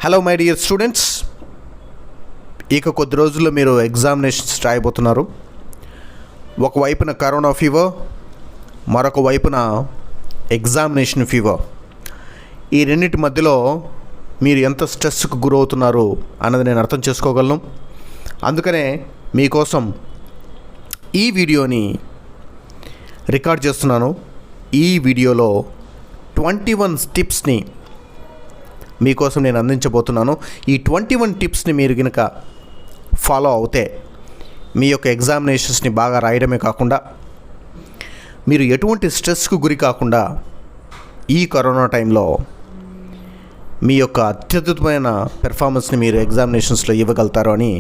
Hello my dear students, ఇక కొద్ది రోజుల్లో మీరు ఎగ్జామినేషన్స్ రాయబోతున్నారు. ఒకవైపున కరోనా ఫీవర్, మరొక వైపున ఎగ్జామినేషన్ ఫీవర్. ఈ రెండింటి మధ్యలో మీరు ఎంత స్ట్రెస్కు గురవుతున్నారు అన్నది నేను అర్థం చేసుకోగలను. అందుకనే మీకోసం ఈ వీడియోని రికార్డ్ చేస్తున్నాను. ఈ వీడియోలో 21 టిప్స్ని మీకోసం నేను అందించబోతున్నాను. ఈ 21 టిప్స్ని మీరు కనుక ఫాలో అవుతే మీ యొక్క ఎగ్జామినేషన్స్ని బాగా రాయడమే కాకుండా మీరు ఎటువంటి స్ట్రెస్కు గురి కాకుండా ఈ కరోనా టైంలో మీ యొక్క అత్యద్భుతమైన పెర్ఫార్మెన్స్ని మీరు ఎగ్జామినేషన్స్లో ఇవ్వగలుగుతారు అని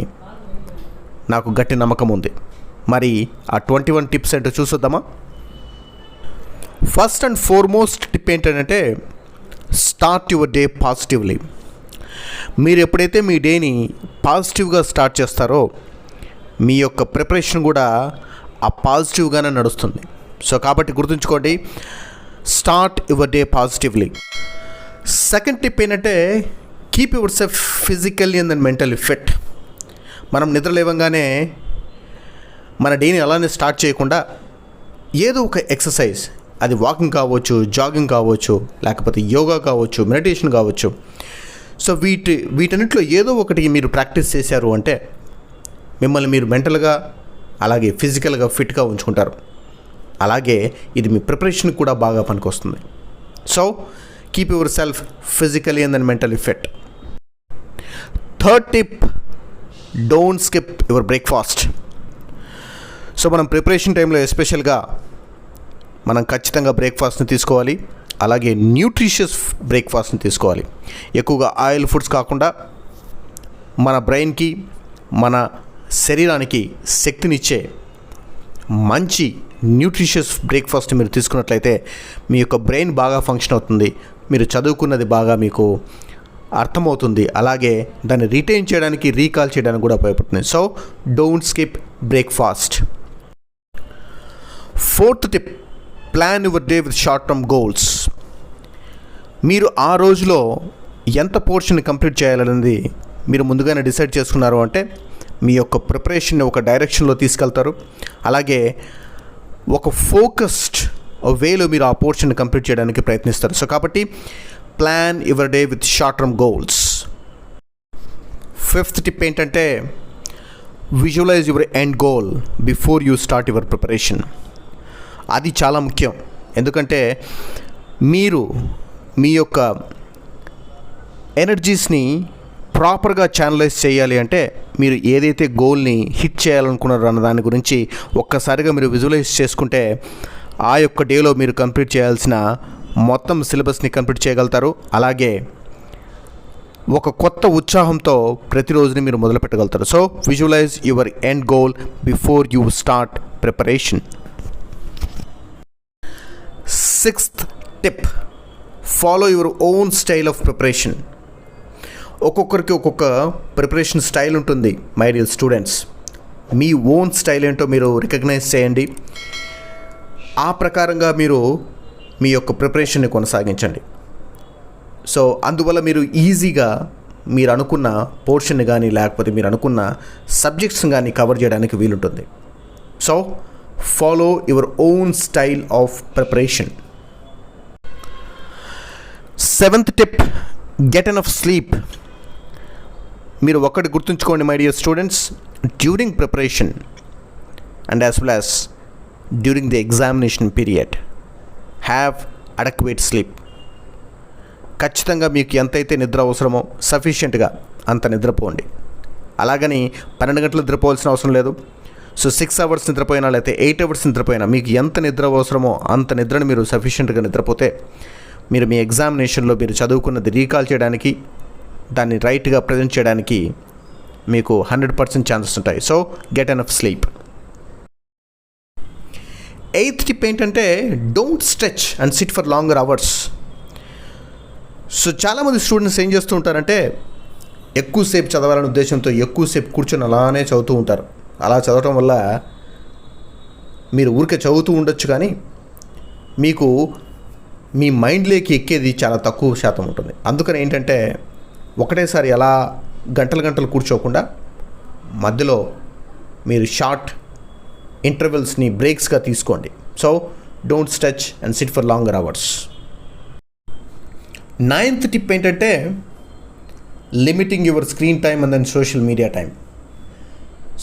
నాకు గట్టి నమ్మకం ఉంది. మరి ఆ 21 టిప్స్ ఏంటో చూసొద్దామా? ఫస్ట్ అండ్ ఫార్మోస్ట్ టిప్ ఏంటంటే స్టార్ట్ యువర్ డే పాజిటివ్లీ. మీరు ఎప్పుడైతే మీ డేని పాజిటివ్గా స్టార్ట్ చేస్తారో మీ యొక్క ప్రిపరేషన్ కూడా ఆ పాజిటివ్గానే నడుస్తుంది. సో కాబట్టి గుర్తుంచుకోండి, start your day positively. Second tip ఏంటంటే keep yourself physically and mentally fit. మనం నిద్ర లేవగానే మన డేని అలానే స్టార్ట్ చేయకుండా ఏదో ఒక ఎక్సర్సైజ్, అది వాకింగ్ కావచ్చు, జాగింగ్ కావచ్చు, లేకపోతే యోగా కావచ్చు, మెడిటేషన్ కావచ్చు. సో వీటన్నిటిలో ఏదో ఒకటి మీరు ప్రాక్టీస్ చేశారు అంటే మిమ్మల్ని మీరు మెంటల్గా అలాగే ఫిజికల్గా ఫిట్గా ఉంచుకుంటారు. అలాగే ఇది మీ ప్రిపరేషన్కి కూడా బాగా పనికొస్తుంది. So keep your self physically and mentally fit. Third tip, don't skip your breakfast. So మనం ప్రిపరేషన్ టైంలో ఎస్పెషల్గా మనం ఖచ్చితంగా బ్రేక్ఫాస్ట్ని తీసుకోవాలి. అలాగే న్యూట్రిషియస్ బ్రేక్ఫాస్ట్ని తీసుకోవాలి. ఎక్కువగా ఆయిల్ ఫుడ్స్ కాకుండా మన బ్రెయిన్కి, మన శరీరానికి శక్తినిచ్చే మంచి న్యూట్రిషియస్ బ్రేక్ఫాస్ట్ని మీరు తీసుకున్నట్లయితే మీ యొక్క బ్రెయిన్ బాగా ఫంక్షన్ అవుతుంది. మీరు చదువుకున్నది బాగా మీకు అర్థమవుతుంది. అలాగే దాన్ని రిటైన్ చేయడానికి, రీకాల్ చేయడానికి కూడా ఉపయోగపడుతుంది. So don't skip breakfast. Fourth tip, plan your day with short term goals. మీరు ఆ రోజులో ఎంత పోర్షన్ కంప్లీట్ చేయాలనేది మీరు ముందుగానే డిసైడ్ చేసుకున్నారు అంటే మీ యొక్క ప్రిపరేషన్ని ఒక డైరెక్షన్లో తీసుకెళ్తారు. అలాగే ఒక ఫోకస్డ్ వేలో మీరు ఆ పోర్షన్ కంప్లీట్ చేయడానికి ప్రయత్నిస్తారు. సో కాబట్టి plan your day with short term goals. Fifth tip ఏంటంటే visualise your end goal before you start your preparation. అది చాలా ముఖ్యం. ఎందుకంటే మీరు మీ యొక్క ఎనర్జీస్ని ప్రాపర్గా ఛానలైజ్ చేయాలి అంటే మీరు ఏదైతే గోల్ని హిట్ చేయాలనుకున్నారో అన్న దాని గురించి ఒక్కసారిగా మీరు విజువలైజ్ చేసుకుంటే ఆ యొక్క డేలో మీరు కంప్లీట్ చేయాల్సిన మొత్తం సిలబస్ని కంప్లీట్ చేయగలుగుతారు. అలాగే ఒక కొత్త ఉత్సాహంతో ప్రతిరోజుని మీరు మొదలు పెట్టగలుగుతారు. So visualise your end goal before you start preparation. Sixth tip, follow your own style of preparation. ఒక్కొక్కరికి ఒక్కొక్క ప్రిపరేషన్ స్టైల్ ఉంటుంది. మై డియర్ స్టూడెంట్స్, మీ ఓన్ స్టైల్ ఏంటో మీరు రికగ్నైజ్ చేయండి. ఆ ప్రకారంగా మీరు మీ యొక్క ప్రిపరేషన్ని కొనసాగించండి. సో అందువల్ల మీరు ఈజీగా మీరు అనుకున్న పోర్షన్ని కానీ లేకపోతే మీరు అనుకున్న సబ్జెక్ట్స్ని కానీ కవర్ చేయడానికి వీలుంటుంది. So follow your own style of preparation. Seventh tip, get enough sleep. మీరు ఒక్కటి గుర్తుంచుకోండి my dear students, during preparation and as well as during the examination period have adequate sleep. ఖచ్చితంగా మీకు ఎంతైతే నిద్ర అవసరమో సఫిషియెంట్గా అంత నిద్రపోండి. అలాగని 12 గంటలు నిద్రపోవాల్సిన అవసరం లేదు. సో 6 అవర్స్ నిద్రపోయినా లేకపోతే 8 అవర్స్ నిద్రపోయినా మీకు ఎంత నిద్ర అవసరమో అంత నిద్రను మీరు సఫిషియెంట్గా నిద్రపోతే మీరు మీ ఎగ్జామినేషన్లో మీరు చదువుకున్నది రీకాల్ చేయడానికి, దాన్ని రైట్గా ప్రజెంట్ చేయడానికి మీకు 100% ఛాన్సెస్ ఉంటాయి. So get enough sleep. Eighth tip ఏంటంటే don't stretch and sit for longer hours. So చాలామంది స్టూడెంట్స్ ఏం చేస్తూ ఉంటారంటే ఎక్కువసేపు చదవాలనే ఉద్దేశంతో ఎక్కువసేపు కూర్చొని అలానే చదువుతూ ఉంటారు. అలా చదవటం వల్ల మీరు ఊరికే చదువుతూ ఉండొచ్చు కానీ మీకు మీ మైండ్లోకి ఎక్కేది చాలా తక్కువ శాతం ఉంటుంది. అందుకని ఏంటంటే ఒకటేసారి అలా గంటలు గంటలు కూర్చోకుండా మధ్యలో మీరు షార్ట్ ఇంటర్వెల్స్ని బ్రేక్స్గా తీసుకోండి. So don't stretch and sit for longer hours. 9th tip ఏంటంటే limiting your screen time and then social media time.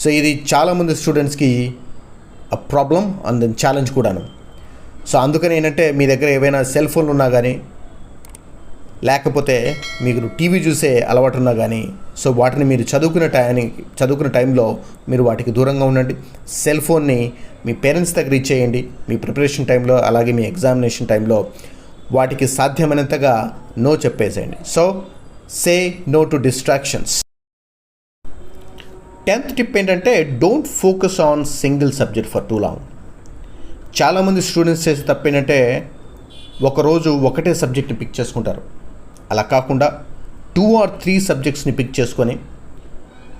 So ఇది చాలామంది స్టూడెంట్స్కి a problem and then challenge కూడాను. సో అందుకని ఏంటంటే మీ దగ్గర ఏవైనా సెల్ ఫోన్లు ఉన్నా కానీ, లేకపోతే మీకు టీవీ చూసే అలవాటు ఉన్నా కానీ, సో వాటిని మీరు చదువుకునే టైంలో మీరు వాటికి దూరంగా ఉండండి. సెల్ ఫోన్ని మీ పేరెంట్స్ దగ్గర ఇచ్చేయండి మీ ప్రిపరేషన్ టైంలో, అలాగే మీ ఎగ్జామినేషన్ టైంలో వాటికి సాధ్యమైనంతగా నో చెప్పేసేయండి. So say no to distractions. 10th tip ఏంటంటే don't focus on single subject for too long. చాలామంది స్టూడెంట్స్ చేసే తప్పు ఏంటంటే ఒకరోజు ఒకటే సబ్జెక్ట్ని పిక్ చేసుకుంటారు. అలా కాకుండా 2 or 3 సబ్జెక్ట్స్ని పిక్ చేసుకొని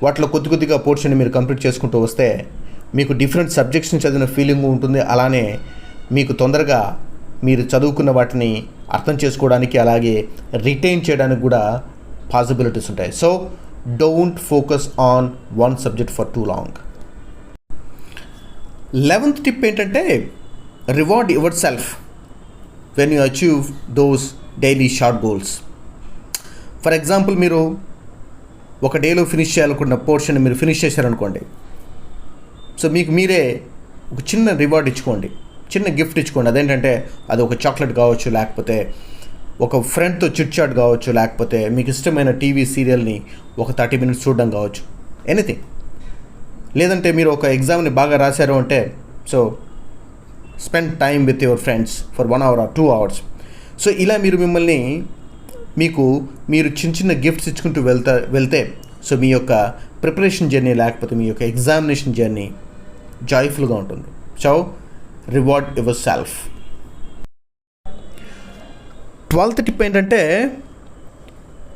వాటిలో కొద్దిగా పోర్షన్ని మీరు కంప్లీట్ చేసుకుంటూ వస్తే మీకు డిఫరెంట్ సబ్జెక్ట్స్ని చదివిన ఫీలింగ్ ఉంటుంది. అలానే మీకు తొందరగా మీరు చదువుకున్న వాటిని అర్థం చేసుకోవడానికి, అలాగే రిటైన్ చేయడానికి కూడా పాసిబిలిటీస్ ఉంటాయి. So don't focus on one subject for too long. 11th tip ఏంటంటే reward yourself when you achieve those daily short goals. For example, మీరు ఒక డేలో ఫినిష్ చేయాలనుకున్న పోర్షన్ మీరు ఫినిష్ చేశారనుకోండి. సో మీకు మీరే ఒక చిన్న రివార్డ్ ఇచ్చుకోండి, చిన్న గిఫ్ట్ ఇచ్చుకోండి. అదేంటంటే అది ఒక చాక్లెట్ కావచ్చు, లేకపోతే ఒక ఫ్రెండ్తో చిట్ చాట్ కావచ్చు, లేకపోతే మీకు ఇష్టమైన టీవీ సీరియల్ని ఒక 30 minutes చూడడం కావచ్చు, ఎనీథింగ్. లేదంటే మీరు ఒక ఎగ్జామ్ని బాగా రాశారు అంటే so spend time with your friends for 1 hour or 2 hours. So ఇలా మీరు చిన్న గిఫ్ట్స్ ఇచ్చుకుంటూ వెళ్తే సో మీ యొక్క ప్రిపరేషన్ జర్నీ, లేకపోతే మీ యొక్క ఎగ్జామినేషన్ జర్నీ జాయ్ఫుల్గా ఉంటుంది. So reward yourself. 12th tip ఏంటంటే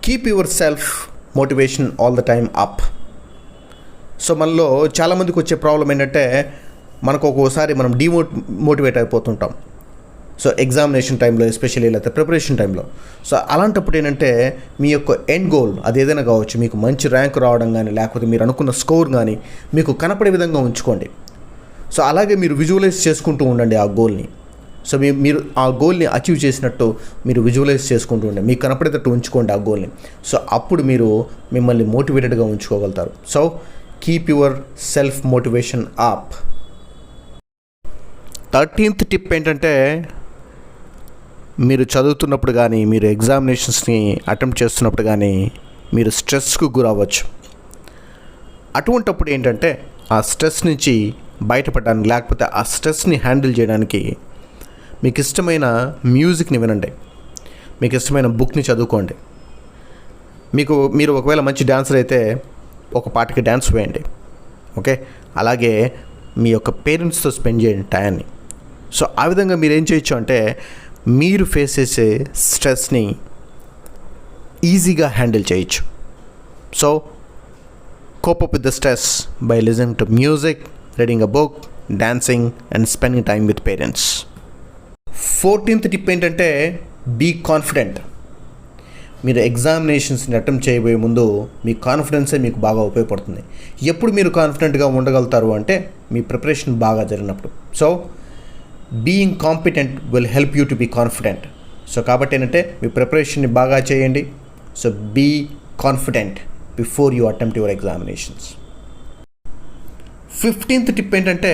keep yourself motivation all the time up. So మనలో చాలామందికి వచ్చే ప్రాబ్లం ఏంటంటే మనకు ఒక్కోసారి మనం మోటివేట్ అయిపోతుంటాం. సో ఎగ్జామినేషన్ టైంలో ఎస్పెషల్లీ, లేకపోతే ప్రిపరేషన్ టైంలో. సో అలాంటప్పుడు ఏంటంటే మీ యొక్క ఎండ్ గోల్ అది ఏదైనా కావచ్చు, మీకు మంచి ర్యాంక్ రావడం కానీ, లేకపోతే మీరు అనుకున్న స్కోర్ కానీ మీకు కనపడే విధంగా ఉంచుకోండి. సో అలాగే మీరు విజువలైజ్ చేసుకుంటూ ఉండండి ఆ గోల్ని. సో మీరు ఆ గోల్ని అచీవ్ చేసినట్టు మీరు విజువలైజ్ చేసుకుంటూ ఉండండి, మీకు కనపడేటట్టు ఉంచుకోండి ఆ గోల్ని. సో అప్పుడు మీరు మిమ్మల్ని మోటివేటెడ్గా ఉంచుకోగలుగుతారు. So keep yourself motivation up. 13th tip ఏంటంటే మీరు చదువుతున్నప్పుడు కానీ, మీరు ఎగ్జామినేషన్స్ని అటెంప్ట్ చేస్తున్నప్పుడు కానీ మీరు స్ట్రెస్కు గురవ్వచ్చు. అటువంటప్పుడు ఏంటంటే ఆ స్ట్రెస్ నుంచి బయటపడడానికి, లేకపోతే ఆ స్ట్రెస్ని హ్యాండిల్ చేయడానికి మీకు ఇష్టమైన మ్యూజిక్ని వినండి, మీకు ఇష్టమైన బుక్ని చదువుకోండి. మీరు ఒకవేళ మంచి డాన్సర్ అయితే ఒక పాటకి డ్యాన్స్ వేయండి, ఓకే. అలాగే మీ యొక్క పేరెంట్స్తో స్పెండ్ చేయండి టైంని. సో ఆ విధంగా మీరు ఏం చేయొచ్చు అంటే మీరు ఫేస్ చేసే స్ట్రెస్ని ఈజీగా హ్యాండిల్ చేయొచ్చు. So cope up with the stress by listening to music, reading a book, dancing and spending time with parents. 14th tip ఏంటంటే బీ కాన్ఫిడెంట్. మీరు ఎగ్జామినేషన్స్ని అటెంప్ట్ చేయబోయే ముందు మీ కాన్ఫిడెన్సే మీకు బాగా ఉపయోగపడుతుంది. ఎప్పుడు మీరు కాన్ఫిడెంట్గా ఉండగలుగుతారు అంటే మీ ప్రిపరేషన్ బాగా జరిగినప్పుడు. So being competent will help you to be confident. So కాబట్టి ఏంటంటే మీ ప్రిపరేషన్ని బాగా చేయండి. So be confident before you attempt your examinations. 15th tip ఏంటంటే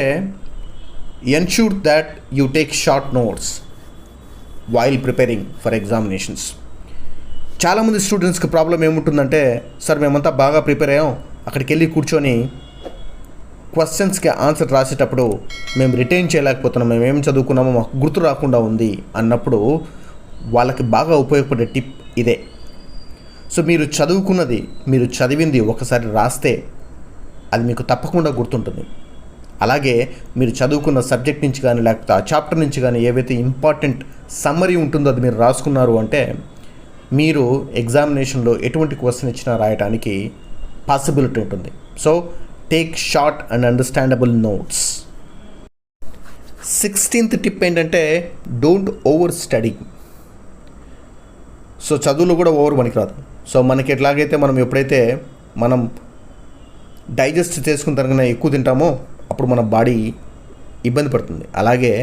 ensure that you take short notes while preparing for examinations. చాలామంది స్టూడెంట్స్కి ప్రాబ్లం ఏముంటుందంటే, సార్ మేమంతా బాగా ప్రిపేర్ అయ్యాం, అక్కడికి వెళ్ళి కూర్చొని క్వశ్చన్స్కి ఆన్సర్ రాసేటప్పుడు మేము రిటైన్ చేయలేకపోతున్నాం, మేము ఏం చదువుకున్నామో మాకు గుర్తు రాకుండా ఉంది అన్నప్పుడు వాళ్ళకి బాగా ఉపయోగపడే టిప్ ఇదే. సో మీరు చదివింది ఒకసారి రాస్తే అది మీకు తప్పకుండా గుర్తుంటుంది. అలాగే మీరు చదువుకున్న సబ్జెక్ట్ నుంచి కానీ, లేకపోతే ఆ చాప్టర్ నుంచి కానీ ఏవైతే ఇంపార్టెంట్ సమ్మరీ ఉంటుందో అది మీరు రాసుకున్నారు అంటే మీరు ఎగ్జామినేషన్లో ఎటువంటి క్వశ్చన్ ఇచ్చినా రాయడానికి పాసిబిలిటీ ఉంటుంది. So take short and understandable notes. 16th tip ఏంటంటే డోంట్ ఓవర్ స్టడీ. సో చదువులో కూడా ఓవర్ పనికిరాదు. సో మనకి ఎట్లాగైతే మనం ఎప్పుడైతే మనం డైజెస్ట్ చేసుకున్న దానికన్నా ఎక్కువ తింటామో అప్పుడు మన బాడీ ఇబ్బంది పడుతుంది. అలాగే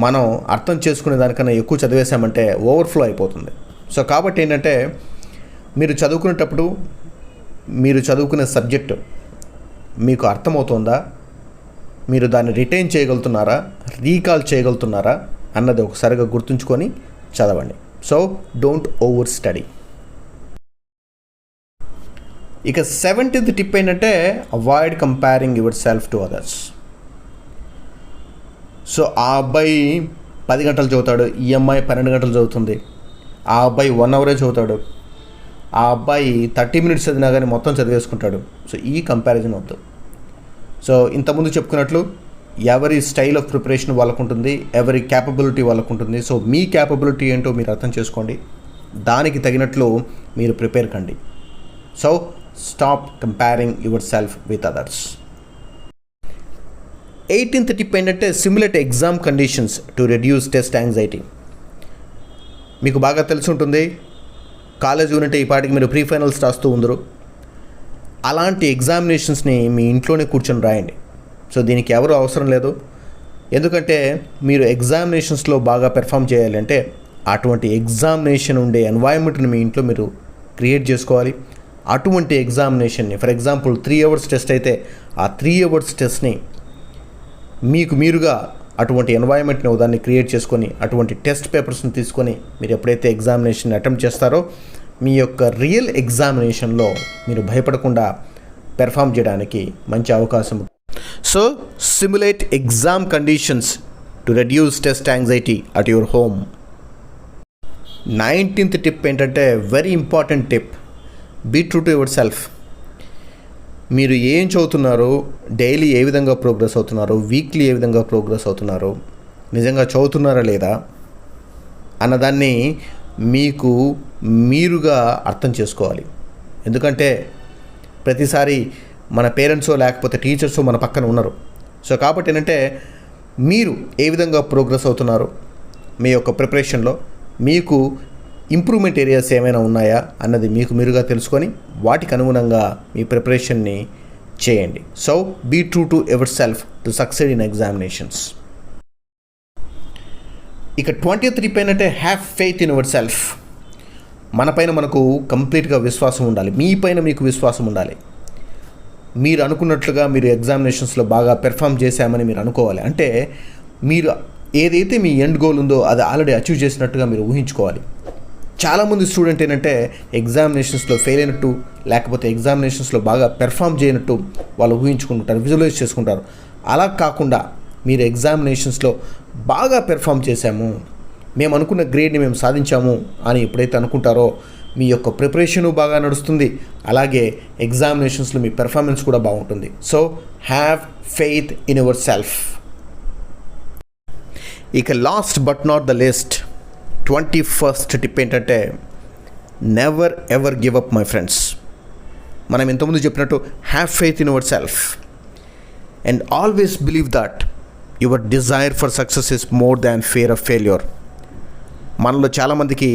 మనం అర్థం చేసుకునే దానికన్నా ఎక్కువ చదివేశామంటే ఓవర్ఫ్లో అయిపోతుంది. సో కాబట్టి ఏంటంటే మీరు చదువుకునేటప్పుడు మీరు చదువుకునే సబ్జెక్టు మీకు అర్థమవుతుందా, మీరు దాన్ని రిటైన్ చేయగలుగుతున్నారా, రీకాల్ చేయగలుగుతున్నారా అన్నది ఒకసారిగా గుర్తుంచుకొని చదవండి. So don't over study. ఇక 7th టిప్ ఏంటంటే avoid comparing yourself to others. So ఆ అబ్బాయి 10 గంటలు చదువుతాడు, ఈ అమ్మాయి 12 గంటలు చదువుతుంది, ఆ అబ్బాయి 1 అవరే చదువుతాడు, ఆ అబ్బాయి 30 minutes చదివినా కానీ మొత్తం చదివేసుకుంటాడు. సో ఈ కంపారిజన్ వద్దు. సో ఇంతకుముందు చెప్పుకున్నట్లు ఎవరి స్టైల్ ఆఫ్ ప్రిపరేషన్ వాళ్ళకు ఉంటుంది, ఎవరి క్యాపబిలిటీ వాళ్ళకు ఉంటుంది. సో మీ క్యాపబిలిటీ ఏంటో మీరు అర్థం చేసుకోండి, దానికి తగినట్లు మీరు ప్రిపేర్ కండి. So stop comparing yourself with others. 18th tip ఏంటంటే simulate exam conditions to reduce test anxiety. మీకు బాగా తెలిసి ఉంటుంది, కాలేజ్ యూనిట్ ఈ పాటికి మీరు ప్రీ ఫైనల్స్ రాస్తూ ఉందరు. అలాంటి ఎగ్జామినేషన్స్ని మీ ఇంట్లోనే కూర్చొని రాయండి. సో దీనికి ఎవరు అవసరం లేదు. ఎందుకంటే మీరు ఎగ్జామినేషన్స్లో బాగా పెర్ఫామ్ చేయాలంటే అటువంటి ఎగ్జామినేషన్ ఉండే ఎన్వైరన్మెంట్ని మీ ఇంట్లో మీరు క్రియేట్ చేసుకోవాలి. అటువంటి ఎగ్జామినేషన్ని ఫర్ ఎగ్జాంపుల్ 3 hours టెస్ట్ అయితే ఆ 3 hours టెస్ట్ని మీకు మీరుగా అటువంటి ఎన్వైరన్మెంట్ని దాన్ని క్రియేట్ చేసుకొని అటువంటి టెస్ట్ పేపర్స్ని తీసుకొని మీరు ఎప్పుడైతే ఎగ్జామినేషన్ అటెంప్ట్ చేస్తారో మీ యొక్క రియల్ ఎగ్జామినేషన్లో మీరు భయపడకుండా పెర్ఫామ్ చేయడానికి మంచి అవకాశం. So simulate exam conditions to reduce test anxiety at your home. 19th tip ఏంటంటే very important tip, be true to yourself. మీరు ఏం చదువుతున్నారో, డైలీ ఏ విధంగా ప్రోగ్రెస్ అవుతున్నారో, వీక్లీ ఏ విధంగా ప్రోగ్రెస్ అవుతున్నారో, నిజంగా చదువుతున్నారా లేదా అన్నదాన్ని మీకు మీరుగా అర్థం చేసుకోవాలి. ఎందుకంటే ప్రతిసారి మన పేరెంట్సో లేకపోతే టీచర్సో మన పక్కన ఉన్నారు. సో కాబట్టి ఏంటంటే మీరు ఏ విధంగా ప్రోగ్రెస్ అవుతున్నారో మీ యొక్క ప్రిపరేషన్లో మీకు ఇంప్రూవ్మెంట్ ఏరియాస్ ఏమైనా ఉన్నాయా అన్నది మీకు మీరుగా తెలుసుకొని వాటికి అనుగుణంగా మీ ప్రిపరేషన్ని చేయండి. So be true to yourself to succeed in examinations. ఇక 20th టిప్ ఏంటంటే have faith in yourself. మనపైన మనకు కంప్లీట్గా విశ్వాసం ఉండాలి, మీ పైన మీకు విశ్వాసం ఉండాలి. మీరు అనుకున్నట్లుగా మీరు ఎగ్జామినేషన్స్లో బాగా పెర్ఫామ్ చేశామని మీరు అనుకోవాలి. అంటే మీరు ఏదైతే మీ ఎండ్ గోల్ ఉందో అది ఆల్రెడీ అచీవ్ చేసినట్టుగా మీరు ఊహించుకోవాలి. చాలామంది స్టూడెంట్ ఏంటంటే ఎగ్జామినేషన్స్లో ఫెయిల్ అయినట్టు లేకపోతే ఎగ్జామినేషన్స్లో బాగా పెర్ఫామ్ చేయనట్టు వాళ్ళు ఊహించుకుంటారు, విజువలైజ్ చేసుకుంటారు. అలా కాకుండా మీరు ఎగ్జామినేషన్స్లో బాగా పెర్ఫామ్ చేశాము, మేము అనుకున్న గ్రేడ్ని మేము సాధించాము అని ఎప్పుడైతే అనుకుంటారో మీ యొక్క ప్రిపరేషను బాగా నడుస్తుంది, అలాగే ఎగ్జామినేషన్స్లో మీ పెర్ఫార్మెన్స్ కూడా బాగుంటుంది. So have faith in yourself. ఇక last but not the least 21st tip ఏంటంటే never ever give up my friends. మనం ఇంతకుముందు చెప్పినట్టు have faith in yourself and always believe that your desire for success is more than fear of failure. మనలో చాలామందికి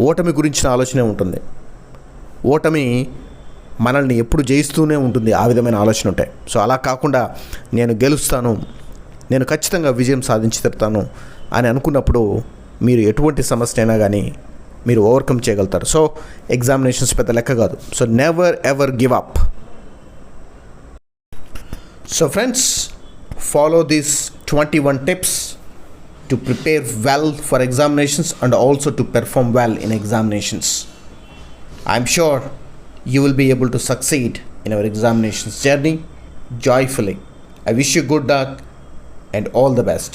ఓటమి గురించిన ఆలోచనే ఉంటుంది. ఓటమి మనల్ని ఎప్పుడు జయిస్తూనే ఉంటుంది, ఆ విధమైన ఆలోచన ఉంటాయి. సో అలా కాకుండా నేను గెలుస్తాను, నేను ఖచ్చితంగా విజయం సాధించి తీరుతాను అని అనుకున్నప్పుడు మీరు ఎటువంటి సమస్య అయినా కానీ మీరు ఓవర్కమ్ చేయగలుగుతారు. సో ఎగ్జామినేషన్స్ పెద్ద లెక్క కాదు. So never ever give up. So friends, follow these 21 tips to prepare well for examinations and also to perform well in examinations. I'm sure you will be able to succeed in our examinations journey joyfully. I wish you good luck and all the best.